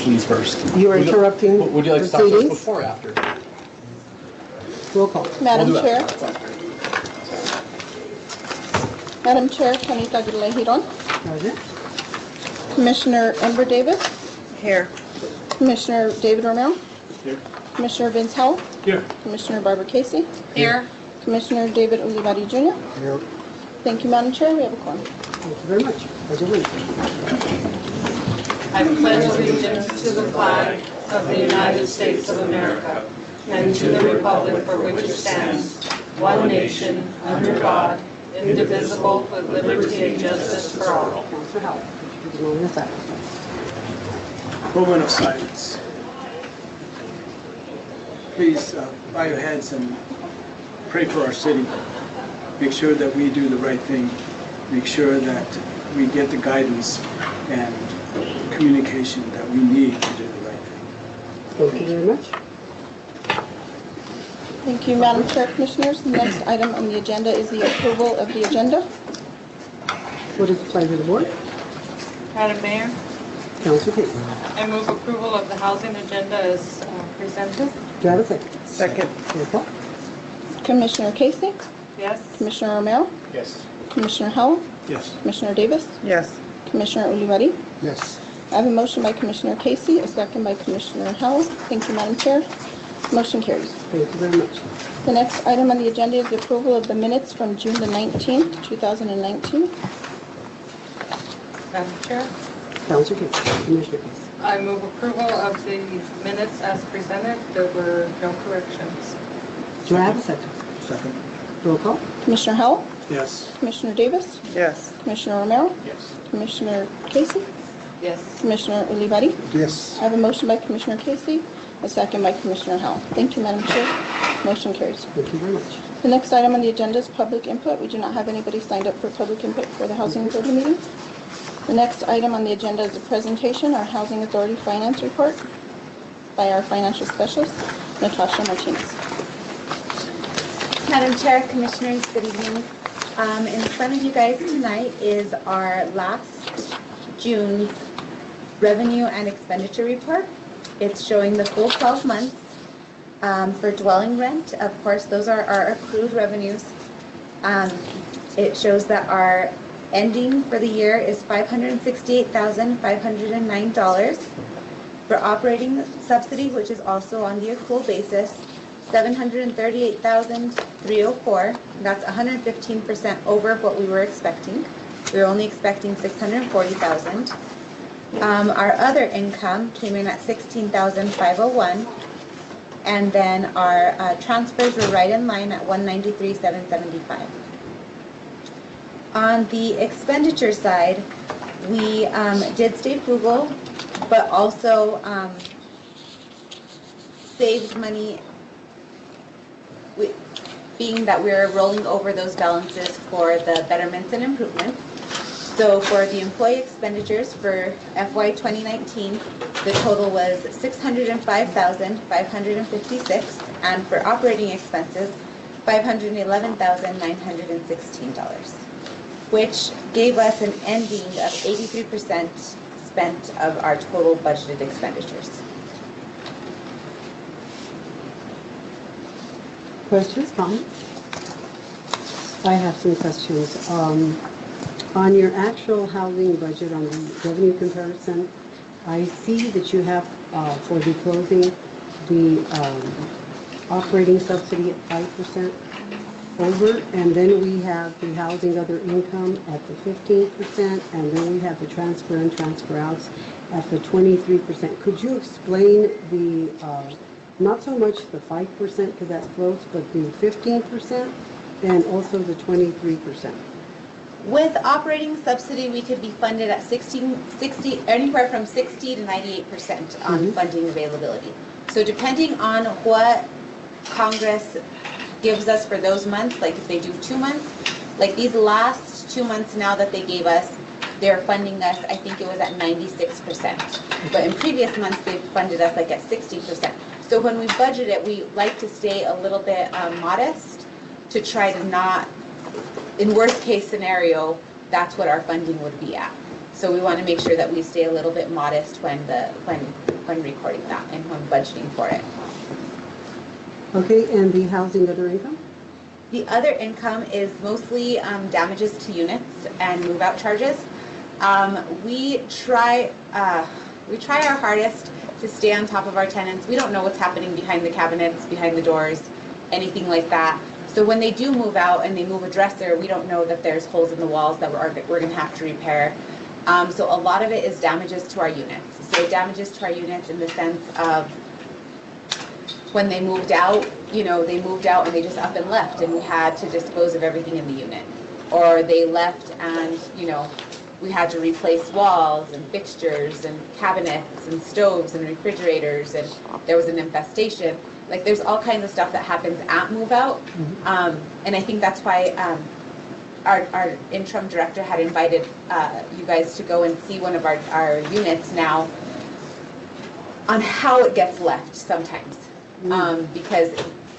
questions first. You are interrupting Would you like to start first proceedings. before or after? Roll call. Madam We'll do Chair, after. Madam Chair, Juanita Aguilera Giron, Present. Commissioner Ember Davis, Here. Commissioner David Romero, Here. Commissioner Vince Howell, Here. Commissioner Barbara Casey, Here. Commissioner David Ulibarri Jr. Here. Thank you, Madam Chair. We have a quorum. Thank you very much. Pledge allegiance. I pledge allegiance to the flag of the United States of America and to the republic for which it stands, one nation, under God, indivisible, with liberty and justice for all. Councilor Howell, would you moment of silence? Moment of silence. Please bow your heads and pray for our city. Make sure that we do the right thing. Make sure that we get the guidance and communication that we need to do the right thing. Thank you very much. Thank you, Madam Chair, Commissioners. The next item on the agenda is the approval of the agenda. What is the pleasure of the board? Madam Mayor, Councilor Casey. I move approval of the housing agenda as presented. Do you have a second? Second. Roll call. Commissioner Casey, Yes. Commissioner Romero, Yes. Commissioner Howell, Yes. Commissioner Davis, Yes. Commissioner Ulibarri. Yes. I have a motion by Commissioner Casey, a second by Commissioner Howell. Thank you, Madam Chair. Motion carries. Thank you very much. The next item on the agenda is the approval of the minutes from June the 19th, 2019. Madam Chair, Councilor Casey. Commissioner Casey. I move approval of the minutes as presented. There were no corrections. Do I have a second? Second. Roll call. Commissioner Howell, Yes. Commissioner Davis, Yes. Commissioner Romero, Yes. Commissioner Casey, Yes. Commissioner Ulibarri. Yes. I have a motion by Commissioner Casey, a second by Commissioner Howell. Thank you, Madam Chair. Motion carries. Thank you very much. The next item on the agenda is public input. We do not have anybody signed up for public input for the Housing Authority meeting. The next item on the agenda is a presentation, our Housing Authority Finance Report by our financial specialist, Natasha Martinez. Madam Chair, Commissioners, good evening. In front of you guys tonight is our last June revenue and expenditure report. It's showing the full 12 months for dwelling rent. Of course, those are our accrued revenues. It shows that our ending for the year is $568,509. For operating subsidy, which is also on the accrual basis, $738,304. That's 115% over what we were expecting. We were only expecting $640,000. Our other income came in at $16,501. And then our transfers were right in line at $193,775. On the expenditure side, we did stay frugal, but also saved money, being that we're rolling over those balances for the betterments and improvements. So for the employee expenditures for FY 2019, the total was $605,556, and for operating expenses, $511,916, which gave us an ending of 83% spent of our total budgeted expenditures. Questions, comments? I have some questions. On your actual housing budget, on the revenue comparison, I see that you have for the clothing, the operating subsidy at 5% over, and then we have the housing other income at the 15%, and then we have the transfer and transfer outs at the 23%. Could you explain the, not so much the 5% because that's close, but the 15% and also the 23%? With operating subsidy, we could be funded at 60, anywhere from 60 to 98% on funding availability. So depending on what Congress gives us for those months, like if they do 2 months, like these last 2 months now that they gave us, they're funding us, I think it was at 96%. But in previous months, they've funded us like at 60%. So when we budget it, we like to stay a little bit modest to try to not, in worst case scenario, that's what our funding would be at. So we want to make sure that we stay a little bit modest when recording that and when budgeting for it. Okay, and the housing other income? The other income is mostly damages to units and move-out charges. We try our hardest to stay on top of our tenants. We don't know what's happening behind the cabinets, behind the doors, anything like that. So when they do move out and they move a dresser, we don't know that there's holes in the walls that we're going to have to repair. So a lot of it is damages to our units. So damages to our units in the sense of when they moved out, they moved out and they just up and left and we had to dispose of everything in the unit. Or they left and, we had to replace walls and fixtures and cabinets and stoves and refrigerators and there was an infestation. Like there's all kinds of stuff that happens at move out. And I think that's why our interim director had invited you guys to go and see one of our units now on how it gets left sometimes. Because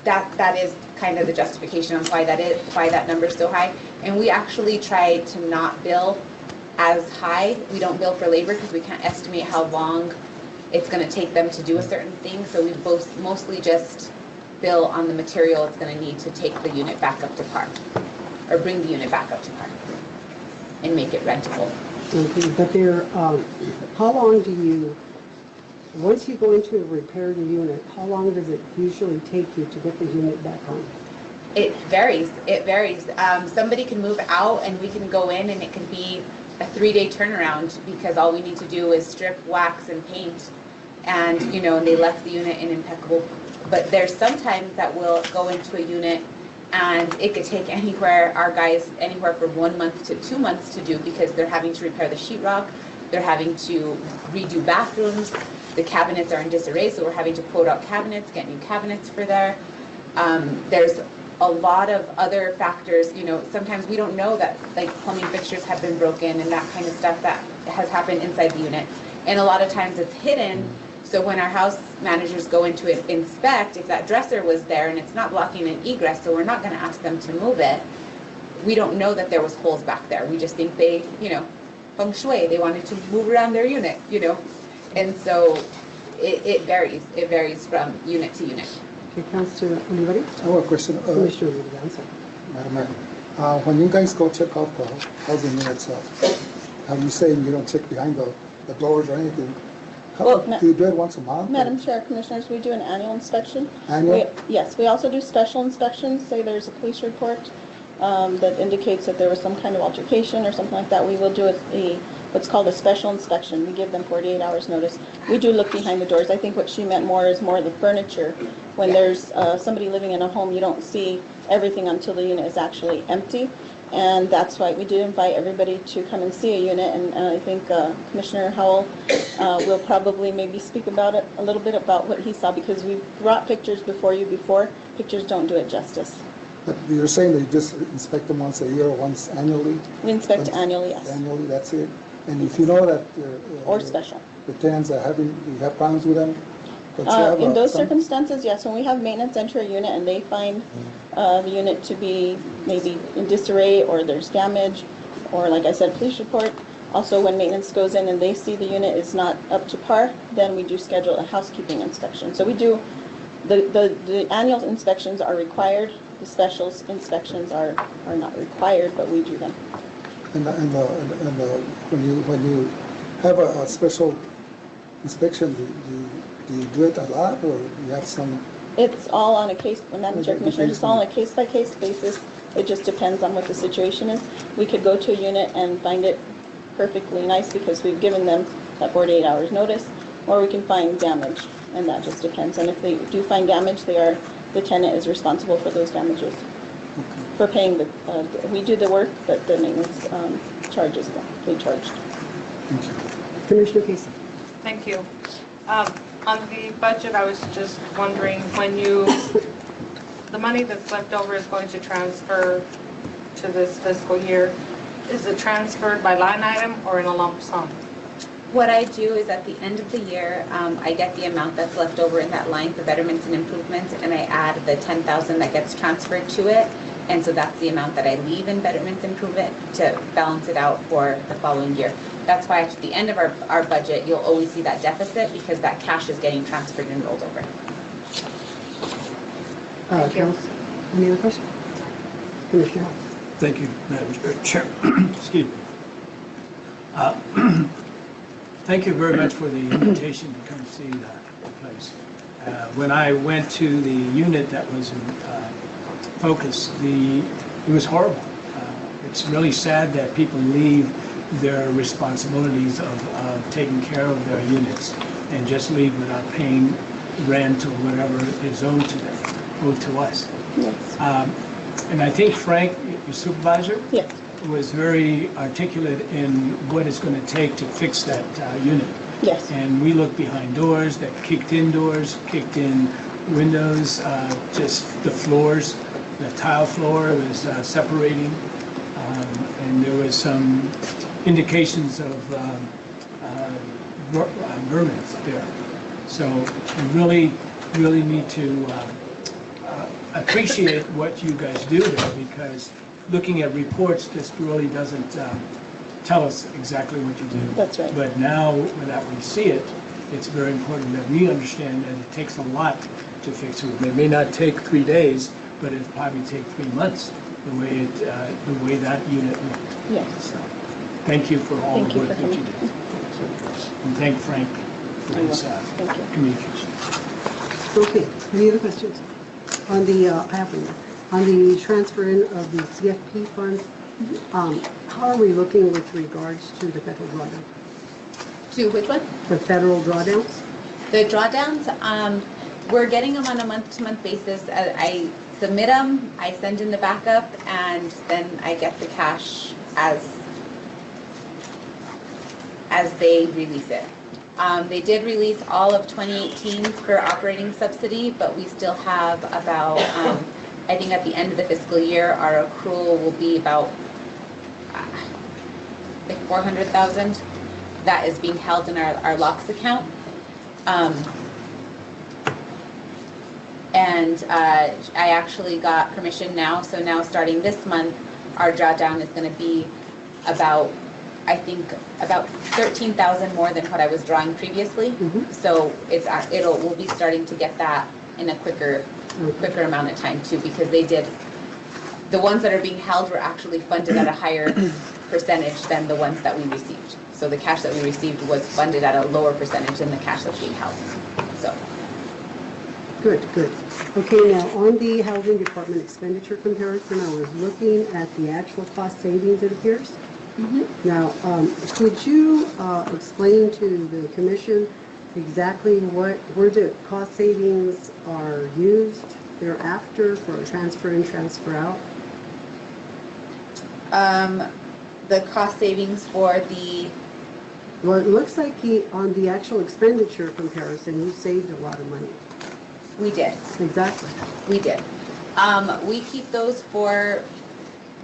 that is kind of the justification on why that number is so high. And we actually try to not bill as high. We don't bill for labor because we can't estimate how long it's going to take them to do a certain thing. So we mostly just bill on the material it's going to need to take the unit back up to par, or bring the unit back up to par and make it rentable. Okay, but how long do you, once you go into a repair the unit, how long does it usually take you to get the unit back on? It varies. Somebody can move out and we can go in and it can be a 3-day turnaround because all we need to do is strip, wax, and paint. And, and they left the unit in impeccable. But there's sometimes that we'll go into a unit and it could take our guys anywhere from 1 month to 2 months to do because they're having to repair the sheetrock, they're having to redo bathrooms, the cabinets are in disarray, so we're having to quote out cabinets, get new cabinets for there. There's a lot of other factors, sometimes we don't know that like plumbing fixtures have been broken and that kind of stuff that has happened inside the unit. And a lot of times it's hidden, so when our house managers go into it, inspect, if that dresser was there and it's not blocking an egress, so we're not going to ask them to move it, we don't know that there was holes back there. We just think they, feng shui, they wanted to move around their unit, and so it varies from unit to unit. Okay, Councilor, anybody? I have a question. Commissioner Urdanza. Madam Mayor, when you guys go check out the housing units, you saying you don't check behind the doors or anything? Well, Do you do it once a month? Madam Chair, Commissioners, we do an annual inspection. Annual? Yes, we also do special inspections. Say there's a police report that indicates that there was some kind of altercation or something like that. We will do what's called a special inspection. We give them 48 hours notice. We do look behind the doors. I think what she meant more is more the furniture. When there's somebody living in a home, you don't see everything until the unit is actually empty. And that's why we do invite everybody to come and see a unit. And I think Commissioner Howell will probably maybe speak about it a little bit about what he saw, because we brought pictures before you before. Pictures don't do it justice. But you're saying that you just inspect them once a year or once annually? We inspect annually, yes. Annually, that's it? And if you know that Or special. the tenants are you have problems with them? In those circumstances, yes. When we have maintenance enter a unit and they find the unit to be maybe in disarray or there's damage, or like I said, police report. Also, when maintenance goes in and they see the unit is not up to par, then we do schedule a housekeeping inspection. So we do, the annual inspections are required. The special inspections are not required, but we do them. And when you have a special inspection, do you do it a lot, or you have some? It's all on a case, Madam Chair, Commissioners, it's all on a case-by-case basis. It just depends on what the situation is. We could go to a unit and find it perfectly nice because we've given them that 48 hours notice, or we can find damage, and that just depends. And if they do find damage, the tenant is responsible for those damages. Okay. For paying we do the work, but the maintenance charges them, they charged. Thank you. Commissioner Casey. Thank you. On the budget, I was just wondering, the money that's left over is going to transfer to this fiscal year. Is it transferred by line item or in a lump sum? What I do is at the end of the year, I get the amount that's left over in that line for betterments and improvements, and I add the 10,000 that gets transferred to it. And so that's the amount that I leave in betterments improvement to balance it out for the following year. That's why at the end of our budget, you'll always see that deficit because that cash is getting transferred and rolled over. Council, any other questions? Commissioner Hall. Thank you, Madam Chair. Excuse me. Thank you very much for the invitation to come see the place. When I went to the unit that was in focus, it was horrible. It's really sad that people leave their responsibilities of taking care of their units and just leave without paying rent or whatever is owed to them, owed to us. Yes. And I think Frank, your supervisor, Yes. was very articulate in what it's going to take to fix that unit. Yes. And we looked behind doors that kicked in doors, kicked in windows, just the floors, the tile floor was separating, and there was some indications of vermin there. So we really need to appreciate what you guys do there, because looking at reports just really doesn't tell us exactly what you do. That's right. But now that we see it, it's very important that we understand that it takes a lot to fix it. It may not take 3 days, but it'll probably take 3 months, the way that unit looked. Yes. So, thank you for all Thank the you work for that you coming. did. And thank Frank for his Thank you. communication. Okay, any other questions? On the, I have one more. On the transfer in of the CFP funds, how are we looking with regards to the federal drawdown? To which one? The federal drawdowns? The drawdowns, we're getting them on a month-to-month basis. I submit them, I send in the backup, and then I get the cash as they release it. They did release all of 2018 for operating subsidy, but we still have about, I think at the end of the fiscal year, our accrual will be about like 400,000. That is being held in our locks account. And I actually got permission now, so now starting this month, our drawdown is going to be about, I think, about 13,000 more than what I was drawing previously. So we'll be starting to get that in a quicker amount of time too, because the ones that are being held were actually funded at a higher percentage than the ones that we received. So the cash that we received was funded at a lower percentage than the cash that's being held. So. Good. Okay, now on the housing department expenditure comparison, I was looking at the actual cost savings, it appears. Now, could you explain to the commission exactly where the cost savings are used thereafter for transfer in, transfer out? The cost savings for the... Well, it looks like on the actual expenditure comparison, you saved a lot of money. We did. Exactly. We did. We keep those for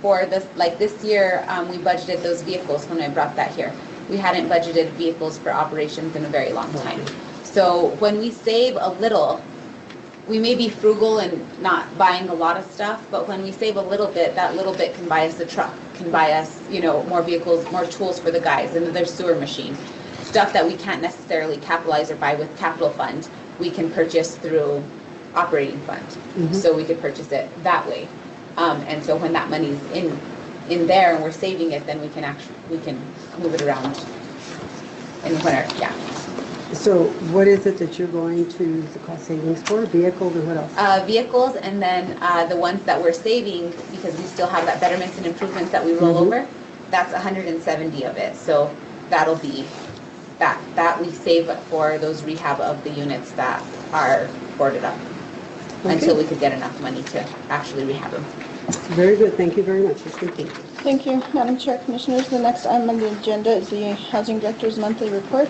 this, like this year, we budgeted those vehicles when I brought that here. We hadn't budgeted vehicles for operations in a very long time. So when we save a little, we may be frugal and not buying a lot of stuff, but when we save a little bit, that little bit can buy us a truck, can buy us, more vehicles, more tools for the guys, and their sewer machine. Stuff that we can't necessarily capitalize or buy with capital fund, we can purchase through operating fund. So we could purchase it that way. And so when that money's in there and we're saving it, then we can move it around in winter, yeah. So what is it that you're going to use the cost savings for? Vehicles and what else? Vehicles, and then the ones that we're saving, because we still have that betterments and improvements that we roll over, that's 170 of it. So that'll be that we save for those rehab of the units that are boarded up until we could get enough money to actually rehab them. Very good. Thank you very much. Let's continue. Thank you, Madam Chair, Commissioners. The next item on the agenda is the Housing Director's Monthly Report.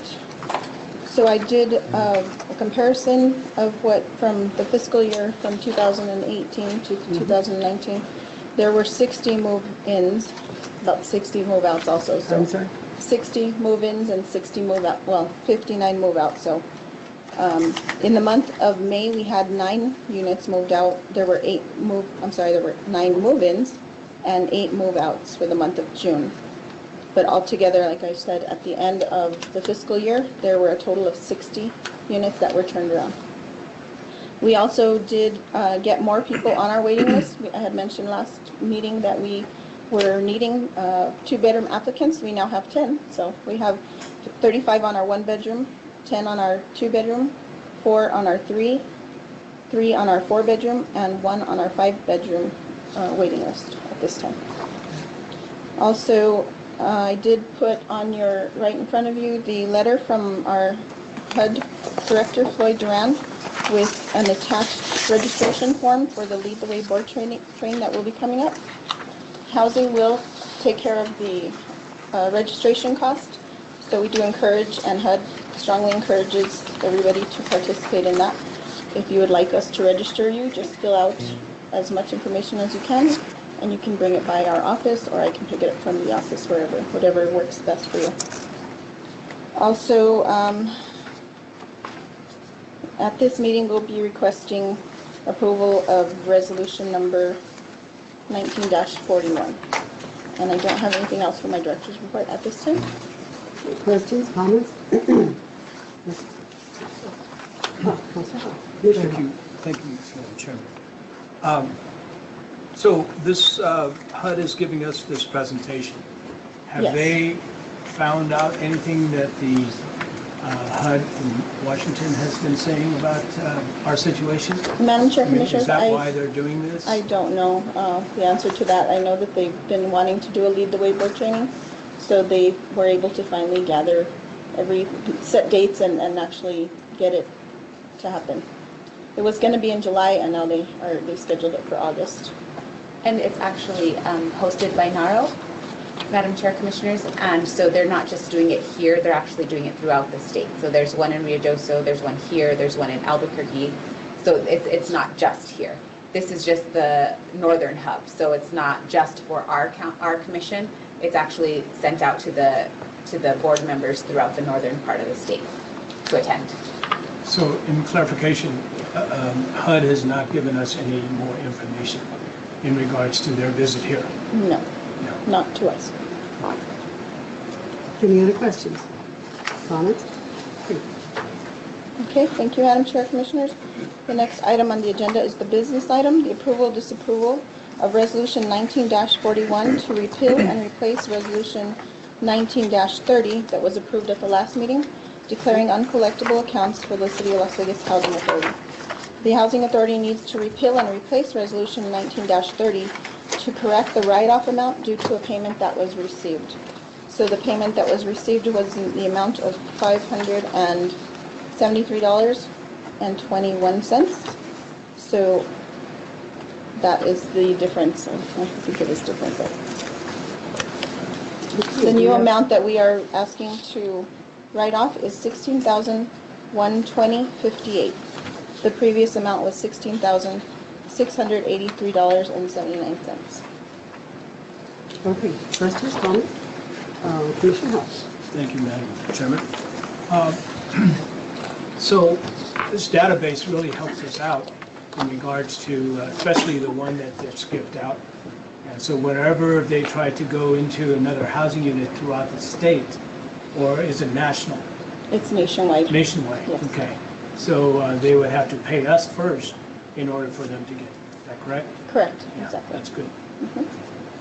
So I did a comparison of what from the fiscal year from 2018 to 2019. There were 60 move-ins, about 60 move-outs also. So I'm sorry? 60 move-ins and 60 move-out, well, 59 move-outs. So in the month of May, we had 9 units moved out. There were 9 move-ins and 8 move-outs for the month of June. But altogether, like I said, at the end of the fiscal year, there were a total of 60 units that were turned around. We also did get more people on our waiting list. I had mentioned last meeting that we were needing 2-bedroom applicants. We now have 10. So we have 35 on our 1-bedroom, 10 on our 2-bedroom, 4 on our 3, 3 on our 4-bedroom, and 1 on our 5-bedroom waiting list at this time. Also, I did put on your, right in front of you, the letter from our HUD Director, Floyd Duran, with an attached registration form for the Lead the Way board train that will be coming up. Housing will take care of the registration cost, so we do encourage, and HUD strongly encourages everybody to participate in that. If you would like us to register you, just fill out as much information as you can, and you can bring it by our office, or I can pick it up from the office, wherever, whatever works best for you. Also, at this meeting, we'll be requesting approval of resolution number 19-41. And I don't have anything else for my director's report at this time. Questions, comments? Councilor Hall. Thank you, Madam Chairman. So this HUD is giving us this presentation. Have Yes. they found out anything that the HUD in Washington has been saying about our situation? Madam Chair, I mean, Commissioners, is that why they're doing this? I don't know the answer to that. I know that they've been wanting to do a Lead the Way board training, so they were able to finally gather set dates and actually get it to happen. It was going to be in July, and now they scheduled it for August. And it's actually hosted by NARO, Madam Chair, Commissioners, and so they're not just doing it here, they're actually doing it throughout the state. So there's one in Ruidoso, there's one here, there's one in Albuquerque, so it's not just here. This is just the northern hub, so it's not just for our commission, it's actually sent out to the board members throughout the northern part of the state to attend. So in clarification, HUD has not given us any more information in regards to their visit here? No, No. not to us. Any other questions? Comments? Okay, thank you, Madam Chair, Commissioners. The next item on the agenda is the business item, the approval, disapproval of Resolution 19-41 to repeal and replace Resolution 19-30 that was approved at the last meeting, declaring uncollectible accounts for the City of Las Vegas Housing Authority. The Housing Authority needs to repeal and replace Resolution 19-30 to correct the write-off amount due to a payment that was received. So the payment that was received was in the amount of $573.21. So that is the difference. I think it is different, but the new amount that we are asking to write off is $16,120.58. The previous amount was $16,683.79. Okay, questions, comments? Commissioner Hall. Thank you, Madam Chairman. So this database really helps us out in regards to, especially the one that skipped out. And so whenever they try to go into another housing unit throughout the state, or is it national? It's nationwide. Nationwide, Yes. okay. So they would have to pay us first in order for them to get it. Is that correct? Correct, Yeah, exactly. that's good. Mhm.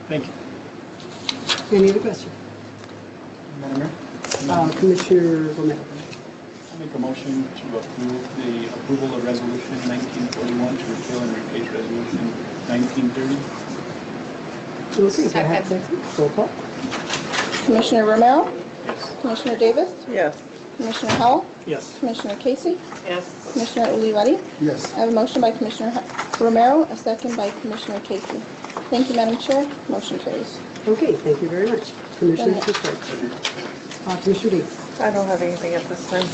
Thank you. Any other questions? Madam Mayor, Commissioner Romero. I make a motion to approve the approval of Resolution 1941 to repeal and replace Resolution 1930. Okay, do I have a second? Roll call. Commissioner Romero? Yes. Commissioner Davis? Yes. Commissioner Howell? Yes. Commissioner Casey? Yes. Commissioner Ulivari? Yes. I have a motion by Commissioner Romero, a second by Commissioner Casey. Thank you, Madam Chair. Motion carries. Okay, thank you very much. Commissioner Fisher. Commissioner Davis. I don't have anything at this time.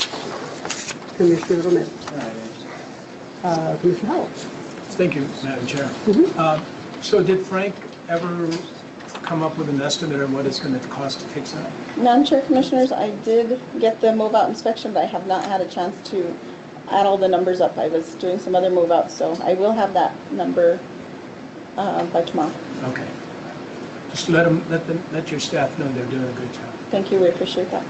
Commissioner Romero. All right. Commissioner Howell. Thank you, Madam Chair. Mhm. So did Frank ever come up with an estimate on what it's going to cost to fix that? Madam Chair, Commissioners, I did get the move-out inspection, but I have not had a chance to add all the numbers up. I was doing some other move-outs, so I will have that number by tomorrow. Okay. just let your staff know they're doing a good job. Thank you, we appreciate that.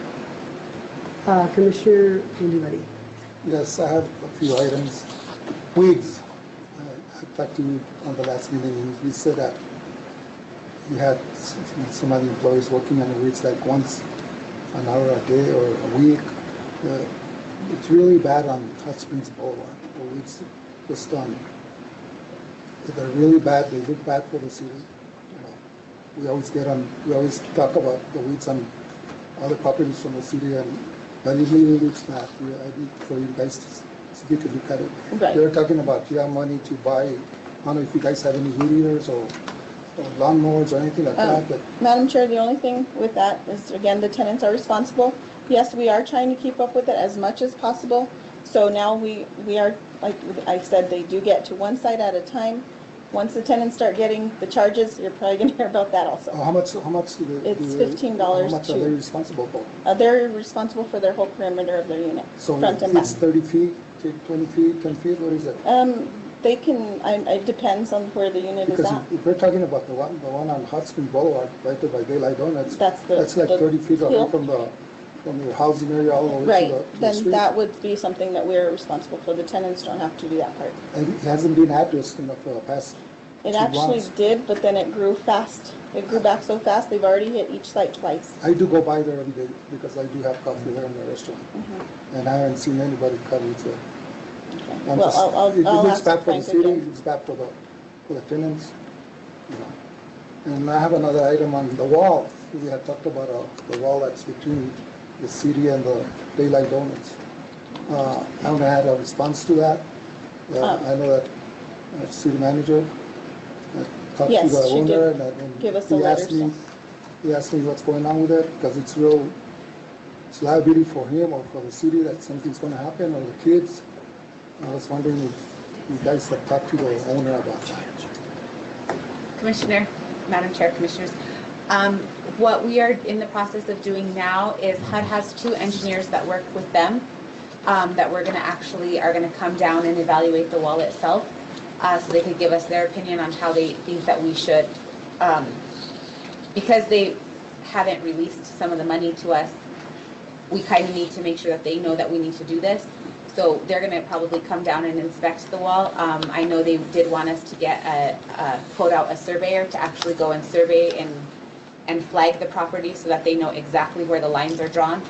Commissioner Ulibarri. Yes, I have a few items. Weeds. I talked to you on the last meeting, and you said that you had some of the employees working on the weeds like once an hour a day or a week. It's really bad on Hot Springs Boulevard. The weeds just done. They're really bad. They look bad for the city. We always talk about the weeds on other properties from the city, but it really looks bad. I need for you guys to see if you could look at it. Right. They're talking about you have money to buy. I don't know if you guys have any weed eaters or lawnmowers or anything like that. But Madam Chair, the only thing with that is, again, the tenants are responsible. Yes, we are trying to keep up with it as much as possible. So now we are, like I said, they do get to one site at a time. Once the tenants start getting the charges, you're probably going to hear about that also. how much do they? It's $15 How much are they to, responsible for? they're responsible for their whole perimeter of their unit, So front and it's back. 30 feet, 20 feet, 10 feet. What is it? They can, it depends on where the unit is Because at. if we're talking about the one on Hot Spring Boulevard, right there by Daylight Donuts, That's like the 30 feet away hill. from the housing area all the way Right, to the then street. that would be something that we're responsible for. The tenants don't have to do that part. And it hasn't been addressed in the past It 2 actually months. did, but then it grew fast. It grew back so fast, they've already hit each site twice. I do go by there every day because I do have coffee there in the restaurant. And I haven't seen anybody cut it yet. Okay. Well, It I'll looks ask bad for the Frank city, again. it looks bad for the tenants. You know. And I have another item on the wall. We had talked about the wall that's between the city and the Daylight Donuts. I haven't had a response to that. I know that city manager talked to Yes, the she did owner and give us a he letter, asked me, he asked me what's going on with it because it's liability for him or for the city that something's going to happen or the kids. I was wondering if you guys have talked to the owner about that. Commissioner, Madam Chair, Commissioners, what we are in the process of doing now is HUD has 2 engineers that work with them that we're going to are going to come down and evaluate the wall itself so they could give us their opinion on how they think that we should, because they haven't released some of the money to us, we kind of need to make sure that they know that we need to do this. So they're going to probably come down and inspect the wall. I know they did want us to get quote out a surveyor to actually go and survey and flag the property so that they know exactly where the lines are drawn,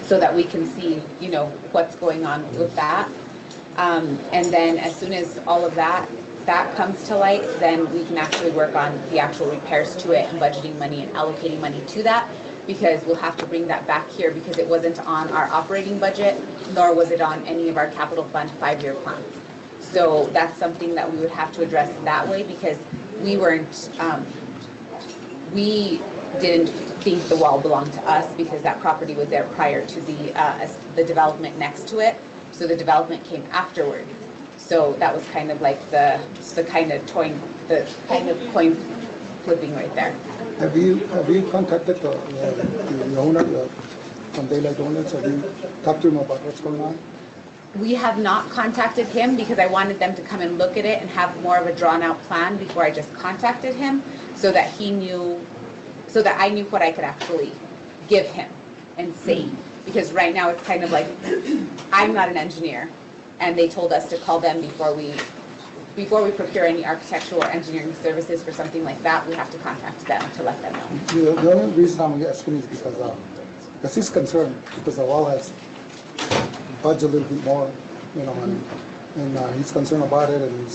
so that we can see, what's going on with that. And then as soon as all of that comes to light, then we can actually work on the actual repairs to it and budgeting money and allocating money to that, because we'll have to bring that back here because it wasn't on our operating budget, nor was it on any of our capital fund 5-year plans. So that's something that we would have to address that way, because we didn't think the wall belonged to us because that property was there prior to the development next to it. So the development came afterward. So that was kind of like the kind of coin flipping right there. Have you contacted the owner from Daylight Donuts? Have you talked to him about what's going on? We have not contacted him because I wanted them to come and look at it and have more of a drawn out plan before I just contacted him, so that I knew what I could actually give him and say. Because right now it's kind of like, I'm not an engineer, and they told us to call them before we procure any architectural or engineering services for something like that. We have to contact them to let them know. The only reason I'm asking is because he's concerned because the wall has budged a little bit more, and he's concerned about it, and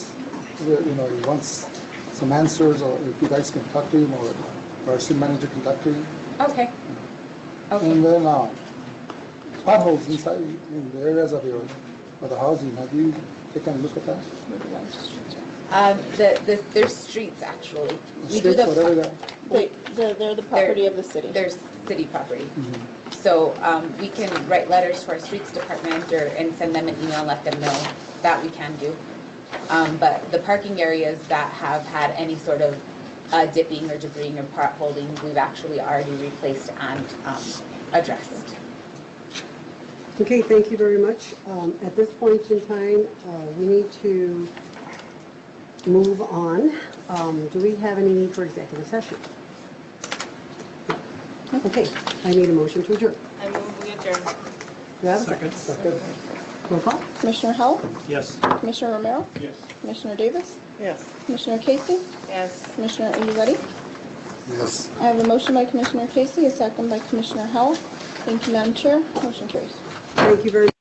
he wants some answers, or if you guys can talk to him, or our city manager can talk to him. Okay. And then potholes inside in the areas of the housing. Have you taken a look at that? There's streets actually. Streets, whatever that. They're the property of the city. They're city property. So we can write letters to our streets department and send them an email and let them know that we can do. But the parking areas that have had any sort of dipping or debris or potholing, we've actually already replaced and addressed. Okay, thank you very much. At this point in time, we need to move on. Do we have any need for executive session? No. Okay, I need a motion to adjourn. I move we adjourn. Do I have a second? Second. Roll call? Commissioner Howell, Yes. Commissioner Romero, Yes. Commissioner Davis, Yes. Commissioner Casey, Yes. Commissioner Uriarte. Yes. I have a motion by Commissioner Casey, a second by Commissioner Howell. Thank you, Madam Chair. Motion carries. Thank you very much.